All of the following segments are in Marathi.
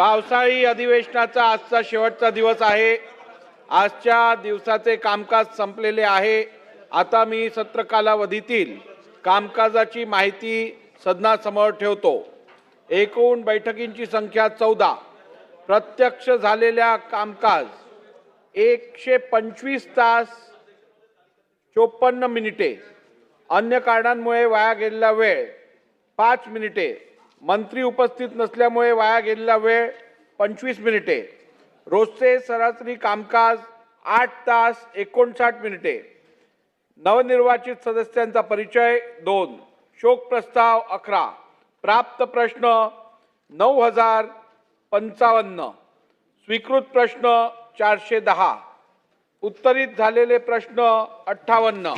पावसाळी अधिवेशनाचा आजचा शेवटचा दिवस आहे। आजच्या दिवसाचे कामकाज संपलेले आहे। आता मी सत्र कालावधीतील कामकाजाची माहिती सदनासमोर ठेवतो। एकूण बैठकींची संख्या 14। प्रत्यक्ष झालेल्या कामकाज 125 तास 54 मिनिटे। अन्य कारणांमुळे वाया गेलेला वेळ 5 मिनिटे। मंत्री उपस्थित नसल्यामुळे वाया गेलेला वेळ 25 मिनिटे। रोजचे सरासरी कामकाज 8 तास 59 मिनिटे। नवनिर्वाचित सदस्यांचा परिचय 2। शोक प्रस्ताव 11। प्राप्त प्रश्न 9055। स्वीकृत प्रश्न 410। उत्तरित झालेले प्रश्न 58।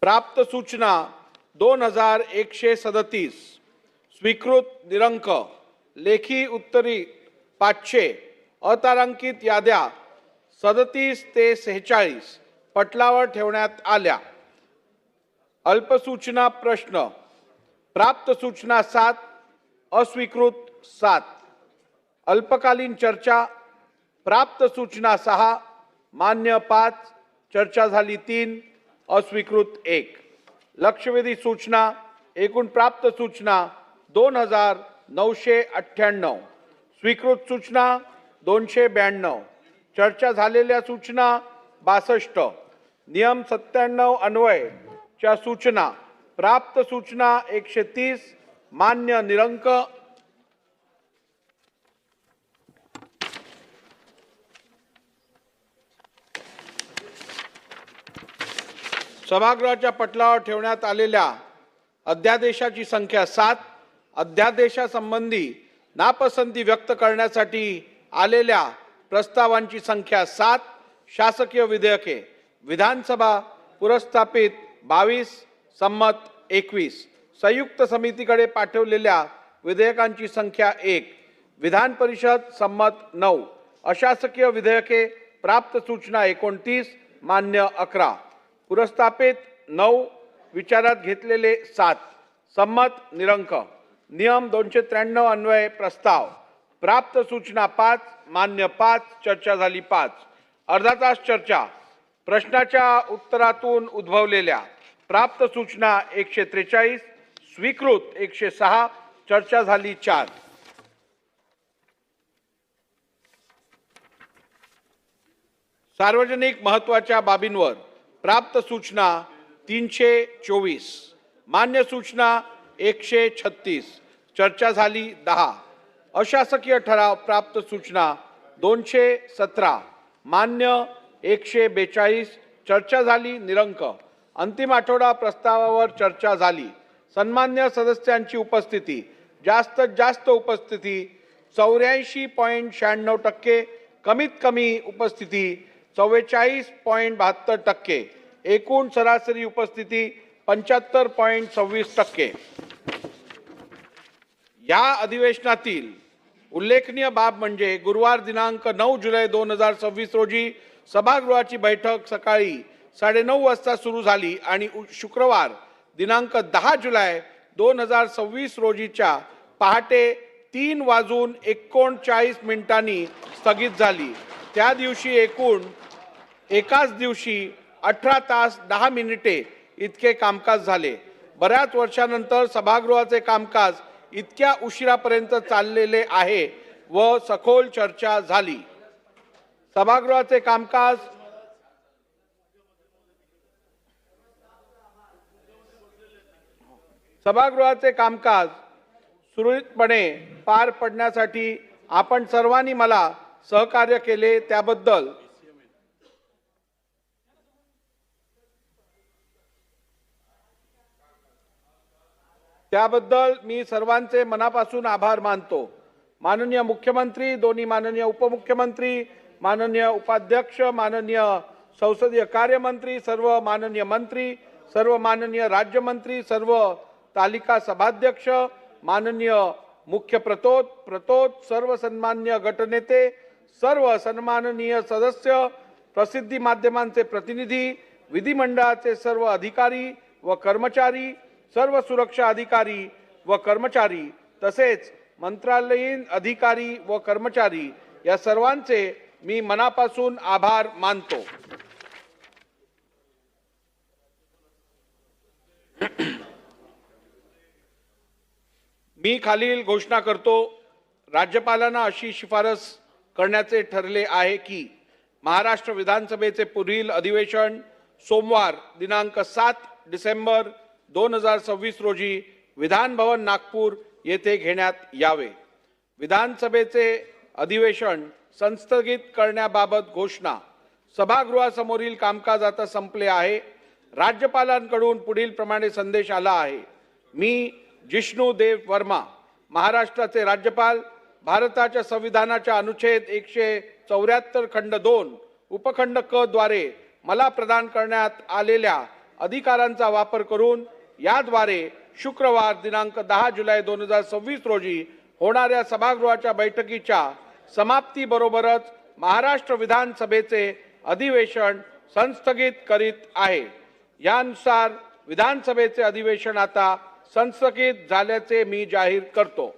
प्राप्त सूचना 2137। स्वीकृत निरंक लेखी उत्तरी 500। अतारांकित याद्या 37 ते 46 पटलावर ठेवण्यात आल्या। अल्पसूचना प्रश्न प्राप्त सूचना 7। अस्वीकृत 7। अल्पकालीन चर्चा प्राप्त सूचना 6। मान्य 5। चर्चा झाली 3। अस्वीकृत 1। लक्षवेधी सूचना एकूण प्राप्त सूचना 2998। स्वीकृत सूचना 292। चर्चा झालेल्या सूचना 62। नियम 97 अन्वयच्या सूचना प्राप्त सूचना 130। मान्य निरंक सभागृहाच्या पटलावर ठेवण्यात आलेल्या अध्यादेशाची संख्या 7। अध्यादेशासंबंधी नापसंती व्यक्त करण्यासाठी आलेल्या प्रस्तावांची संख्या 7। शासकीय विधेयके विधानसभा पुरस्तापित 22। संमत 21। संयुक्त समितीकडे पाठवलेल्या विधेयकांची संख्या 1। विधान परिषद संमत 9। अशासकीय विधेयके प्राप्त सूचना 29। मान्य 11। पुरस्तापित 9। विचारात घेतलेले 7। संमत निरंक नियम 293 अन्वय प्रस्ताव प्राप्त सूचना 5। मान्य 5। चर्चा झाली 5। अर्धा तास चर्चा प्रश्नाच्या उत्तरातून उद्भवलेल्या प्राप्त सूचना 143। स्वीकृत 106। चर्चा झाली 4। सार्वजनिक महत्त्वाच्या बाबींवर प्राप्त सूचना 324। मान्य सूचना 136। चर्चा झाली 10। अशासकीय ठराव प्राप्त सूचना 217। मान्य 142। चर्चा झाली96। अंतिम आठवडा प्रस्तावावर चर्चा झाली। सन्मान्य सदस्यांची उपस्थिती जास्तीत जास्त उपस्थिती 84.96%। कमीत कमी उपस्थिती 44.72%। एकूण सरासरी उपस्थिती 75.26%। या अधिवेशनातील उल्लेखनीय बाब म्हणजे गुरुवार दिनांक 9 जुलै 2026 रोजी सभागृहाची बैठक सकाळी 9:30 वाजता सुरू झाली आणि शुक्रवार दिनांक 10 जुलै 2026 रोजीच्या पहाटे 3:39 स्थगित झाली। त्या दिवशी एकूण एकाच दिवशी 18 तास 10 मिनिटे इतके कामकाज झाले। बऱ्याच वर्षानंतर सभागृहाचे कामकाज इतक्या उशिरापर्यंत चाललेले आहे व सखोल चर्चा झाली। सभागृहाचे कामकाज सुरळीतपणे पार पडण्यासाठी आपण सर्वांनी मला सहकार्य केले त्याबद्दल मी सर्वांचे मनापासून आभार मानतो। माननीय मुख्यमंत्री, दोन्ही माननीय उपमुख्यमंत्री, माननीय उपाध्यक्ष, माननीय संसदीय कार्यमंत्री, सर्व माननीय मंत्री, सर्व माननीय राज्यमंत्री, सर्व तालिका सभाध्यक्ष, माननीय मुख्य प्रतोद, सर्व सन्मान्य गटनेते, सर्व सन्माननीय सदस्य, प्रसिद्धी माध्यमांचे प्रतिनिधी, विधिमंडळाचे सर्व अधिकारी व कर्मचारी, सर्व सुरक्षा अधिकारी व कर्मचारी, तसेच मंत्रालयीन अधिकारी व कर्मचारी या सर्वांचे मी मनापासून आभार मानतो। मी खालील घोषणा करतो। राज्यपालांना अशी शिफारस करण्याचे ठरले आहे की महाराष्ट्र विधानसभेचे पुढील अधिवेशन सोमवार दिनांक 7 डिसेंबर 2026 रोजी विधान भवन नागपूर येथे घेण्यात यावे। विधानसभेचे अधिवेशन संस्थगित करण्याबाबत घोषणा। सभागृहासमोरील कामकाज आता संपले आहे। राज्यपालांकडून पुढील प्रमाणे संदेश आला आहे। मी जिष्णू देव वर्मा, महाराष्ट्राचे राज्यपाल, भारताच्या संविधानाच्या अनुच्छेद 174 खंड 2 उपखंड क द्वारे मला प्रदान करण्यात आलेल्या अधिकारांचा वापर करून याद्वारे शुक्रवार दिनांक 10 जुलै 2026 रोजी होणाऱ्या सभागृहाच्या बैठकीच्या समाप्तीबरोबरच महाराष्ट्र विधानसभेचे अधिवेशन संस्थगित करीत आहे। यानुसार विधानसभेचे अधिवेशन आता संस्थगित झाल्याचे मी जाहीर करतो।